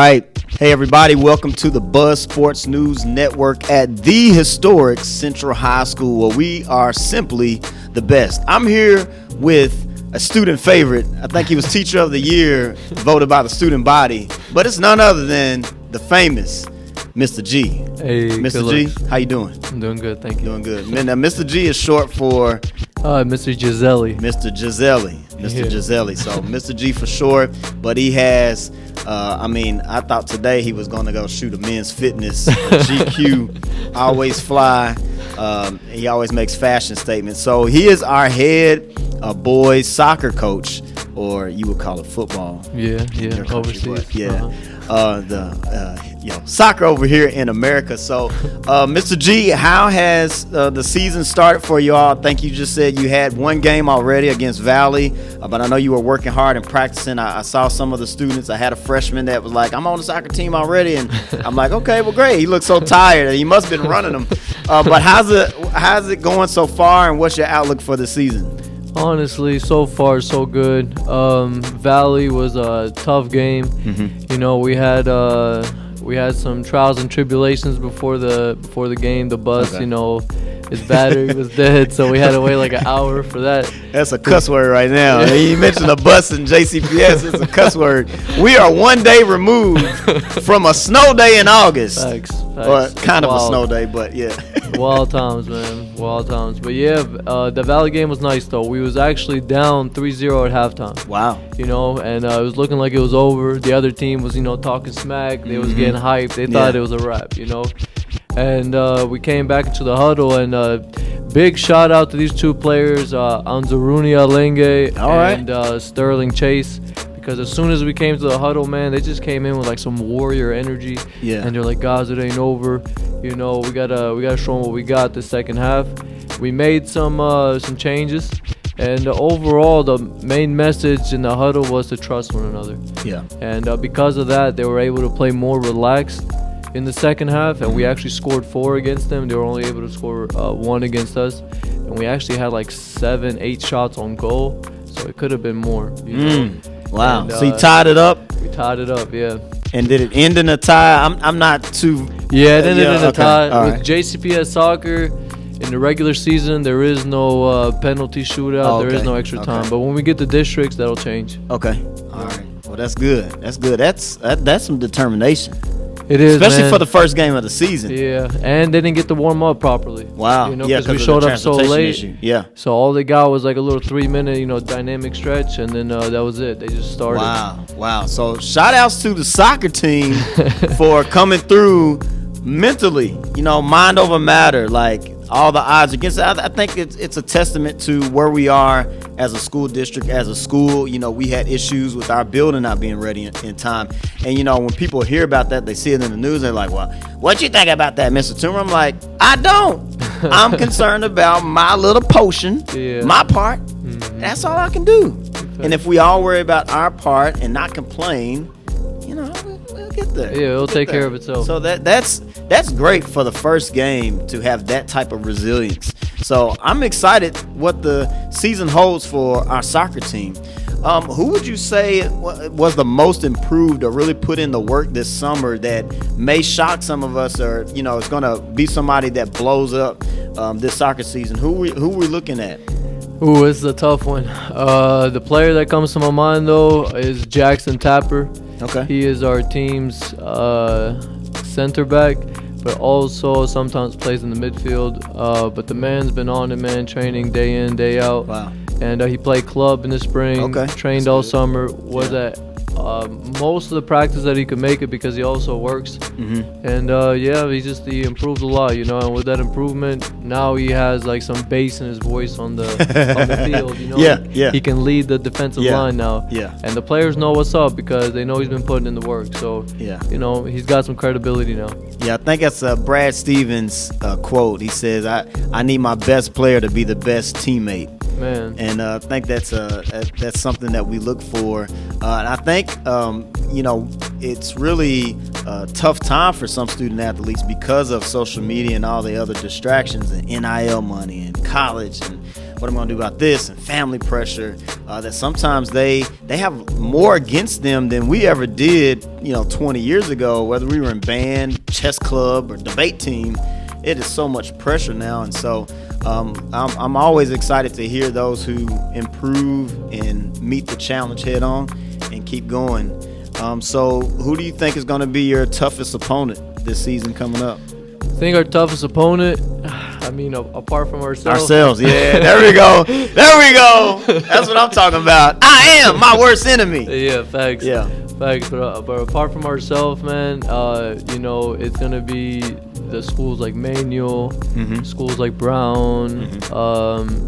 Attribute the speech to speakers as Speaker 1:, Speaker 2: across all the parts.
Speaker 1: right. Hey, everybody. Welcome to the Buzz Sports News Network at the historic Central High School, where we are simply the best. I'm here with a student favorite. I think he was Teacher of the Year, voted by the student body. But it's none other than the famous Mr. G.
Speaker 2: Hey,
Speaker 1: Mr. G, how you doing?
Speaker 2: I'm doing good, thank you.
Speaker 1: Doing good. Now, Mr. G is short for
Speaker 2: Mr. Giselle.
Speaker 1: Mr. Giselle. Mr.
Speaker 2: Yeah.
Speaker 1: Giselle. So Mr. G for short, but he has, I thought today he was going to go shoot a men's fitness, a GQ, always fly. He always makes fashion statements. So he is our head boys soccer coach, or you would call it football.
Speaker 2: Yeah,
Speaker 1: Country,
Speaker 2: overseas.
Speaker 1: yeah. Soccer over here in America. So, Mr. G, how has the season started for you all? I think you just said you had one game already against Valley, but I know you were working hard and practicing. I saw some of the students. I had a freshman that was like, I'm on the soccer team already, and I'm like, okay, well, great. He looked so tired. He must have been running them. But how's it going so far, and what's your outlook for the season?
Speaker 2: Honestly, so far so good. Valley was a tough game.
Speaker 1: Mm-hmm.
Speaker 2: You know, we had some trials and tribulations before the game. The bus,
Speaker 1: Okay.
Speaker 2: His battery was dead, so we had to wait like an hour for that.
Speaker 1: That's a cuss word right now. You mentioned a bus and JCPS. It's a cuss word. We are one day removed from a snow day in August.
Speaker 2: Facts.
Speaker 1: Or kind of a
Speaker 2: Wild.
Speaker 1: snow day, but yeah.
Speaker 2: Wild times, man. Wild times. But yeah, the Valley game was nice though. We was actually down 3-0 at halftime.
Speaker 1: Wow.
Speaker 2: And it was looking like it was over. The other team was, talking smack. They was getting hyped. They thought it was a wrap, And we came back into the huddle, and big shout out to these two players, Anzuruni Alenge and Sterling Chase. Because as soon as we came to the huddle, man, they just came in with like some warrior energy.
Speaker 1: Yeah.
Speaker 2: And they're like, guys, it ain't over. We gotta show them what we got the second half. We made some changes, and overall, the main message in the huddle was to trust one another.
Speaker 1: Yeah.
Speaker 2: And because of that, they were able to play more relaxed in the second half, and we actually scored 4 against them. They were only able to score 1 against us, and we actually had like 7-8 shots on goal, so it could have been more.
Speaker 1: Wow.
Speaker 2: And,
Speaker 1: so you tied it up?
Speaker 2: We tied it up, yeah.
Speaker 1: And did it end in a tie? I'm not too.
Speaker 2: Yeah, it ended in a
Speaker 1: okay.
Speaker 2: tie.
Speaker 1: All
Speaker 2: With
Speaker 1: right.
Speaker 2: JCPS soccer, in the regular season, there is no penalty shootout.
Speaker 1: Oh,
Speaker 2: There is
Speaker 1: okay.
Speaker 2: no extra time.
Speaker 1: Okay.
Speaker 2: But when we get to districts, that'll change.
Speaker 1: Okay. All right. Well, that's good. That's some determination.
Speaker 2: It is,
Speaker 1: Especially
Speaker 2: man.
Speaker 1: for the first game of the season.
Speaker 2: Yeah, and they didn't get to warm up properly.
Speaker 1: Wow. Yeah,
Speaker 2: because we
Speaker 1: of the
Speaker 2: showed up so
Speaker 1: transportation
Speaker 2: late.
Speaker 1: issue. Yeah.
Speaker 2: So all they got was like a little 3-minute, dynamic stretch, and then that was it. They just started.
Speaker 1: Wow. So shout outs to the soccer team for coming through mentally, mind over matter, like all the odds against it. I think it's a testament to where we are as a school district, as a school. We had issues with our building not being ready in time. And, when people hear about that, they see it in the news, they're like, well, what you think about that, Mr. Toomer? I'm like, I don't. I'm concerned about my little potion, my part.
Speaker 2: Mm-hmm.
Speaker 1: That's all I can do. And if we all worry about our part and not complain, we'll get there.
Speaker 2: Yeah, it'll take care of itself.
Speaker 1: So that's great for the first game to have that type of resilience. So I'm excited what the season holds for our soccer team. Who would you say was the most improved or really put in the work this summer that may shock some of us, or is going to be somebody that blows up this soccer season? Who we looking at?
Speaker 2: Ooh, it's a tough one. The player that comes to my mind, though, is Jackson Tapper.
Speaker 1: Okay.
Speaker 2: He is our team's center back, but also sometimes plays in the midfield. But the man's been on it, man, training day in, day out.
Speaker 1: Wow.
Speaker 2: And he played club in the spring,
Speaker 1: Okay.
Speaker 2: trained
Speaker 1: That's
Speaker 2: all
Speaker 1: good.
Speaker 2: summer, was at most of the practice that he could make it because he also works.
Speaker 1: Mm-hmm.
Speaker 2: And he improved a lot, and with that improvement, now he has like some bass in his voice on the field,
Speaker 1: Yeah.
Speaker 2: He can lead the defensive line now.
Speaker 1: Yeah.
Speaker 2: And the players know what's up because they know he's been putting in the work. So,
Speaker 1: Yeah.
Speaker 2: He's got some credibility now.
Speaker 1: Yeah, I think that's Brad Stevens' quote. He says, I need my best player to be the best teammate.
Speaker 2: Man.
Speaker 1: And I think that's something that we look for. And I think, it's really a tough time for some student athletes because of social media and all the other distractions and NIL money and college. what am I gonna do about this, and family pressure, that sometimes they have more against them than we ever did, 20 years ago, whether we were in band, chess club, or debate team. It is so much pressure now, and so I'm always excited to hear those who improve and meet the challenge head on and keep going. So who do you think is going to be your toughest opponent this season coming up?
Speaker 2: I think our toughest opponent, apart from
Speaker 1: Ourselves, yeah. There we go. That's what I'm talking about. I am my worst enemy.
Speaker 2: Yeah, facts.
Speaker 1: Yeah.
Speaker 2: Facts. But apart from ourselves, man, it's going to be the schools like Manual, schools like Brown,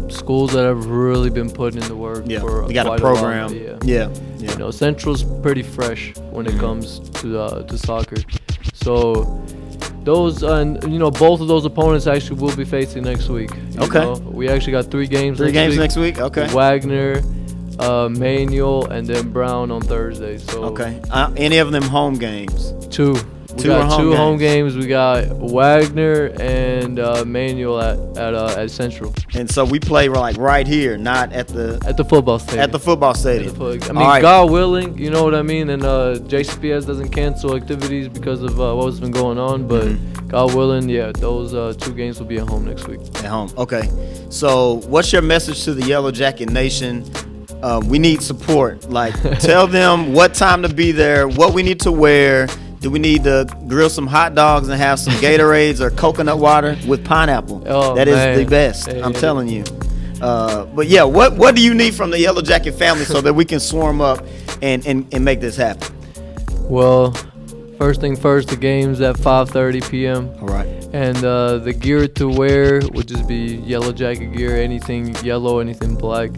Speaker 2: schools that have really been putting in the work for
Speaker 1: you got
Speaker 2: quite
Speaker 1: a program.
Speaker 2: A while. Yeah. Central's pretty fresh when it comes to soccer. So those, both of those opponents actually will be facing next week. We actually got 3 games.
Speaker 1: Next week. Okay.
Speaker 2: Wagner, Manual, and then Brown on Thursday. So
Speaker 1: okay. Any of them home games?
Speaker 2: 2. We got 2 home games. We got Wagner and Manual at Central.
Speaker 1: And so we play right here, not at the
Speaker 2: football stadium.
Speaker 1: At the football stadium.
Speaker 2: God willing, you know what I mean. And JCPS doesn't cancel activities because of what's been going on. But God willing, those 2 games will be at home next week.
Speaker 1: At home. Okay. So what's your message to the Yellow Jacket Nation? We need support. Tell them what time to be there, what we need to wear. Do we need to grill some hot dogs and have some Gatorades or coconut water with pineapple? That is the best. I'm telling you. But yeah, what do you need from the Yellow Jacket family so that we can swarm up and make this happen?
Speaker 2: Well, first thing first, the game's at 5:30 p.m.
Speaker 1: All right.
Speaker 2: And the gear to wear would just be Yellow Jacket gear, anything yellow, anything black.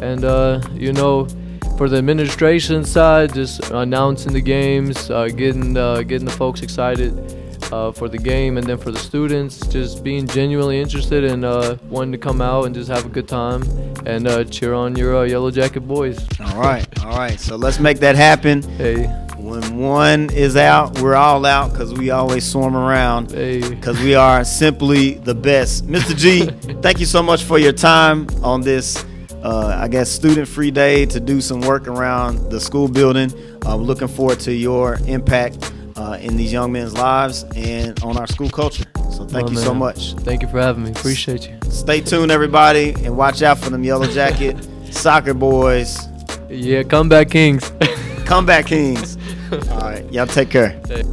Speaker 2: And for the administration side, just announcing the games, getting the folks excited for the game, and then for the students, just being genuinely interested and wanting to come out and just have a good time and cheer on your Yellow Jacket boys.
Speaker 1: All right. So let's make that happen.
Speaker 2: Hey.
Speaker 1: When one is out, we're all out because we always swarm around because we are simply the best. Mr. G, thank you so much for your time on this student-free day to do some work around the school building. We're looking forward to your impact in these young men's lives and on our school culture. So thank you so much.
Speaker 2: Thank you for having me. Appreciate you.
Speaker 1: Stay tuned, everybody, and watch out for them Yellow Jacket soccer boys.
Speaker 2: Yeah, Comeback Kings.
Speaker 1: Comeback Kings. All right, y'all take care.
Speaker 2: Hey.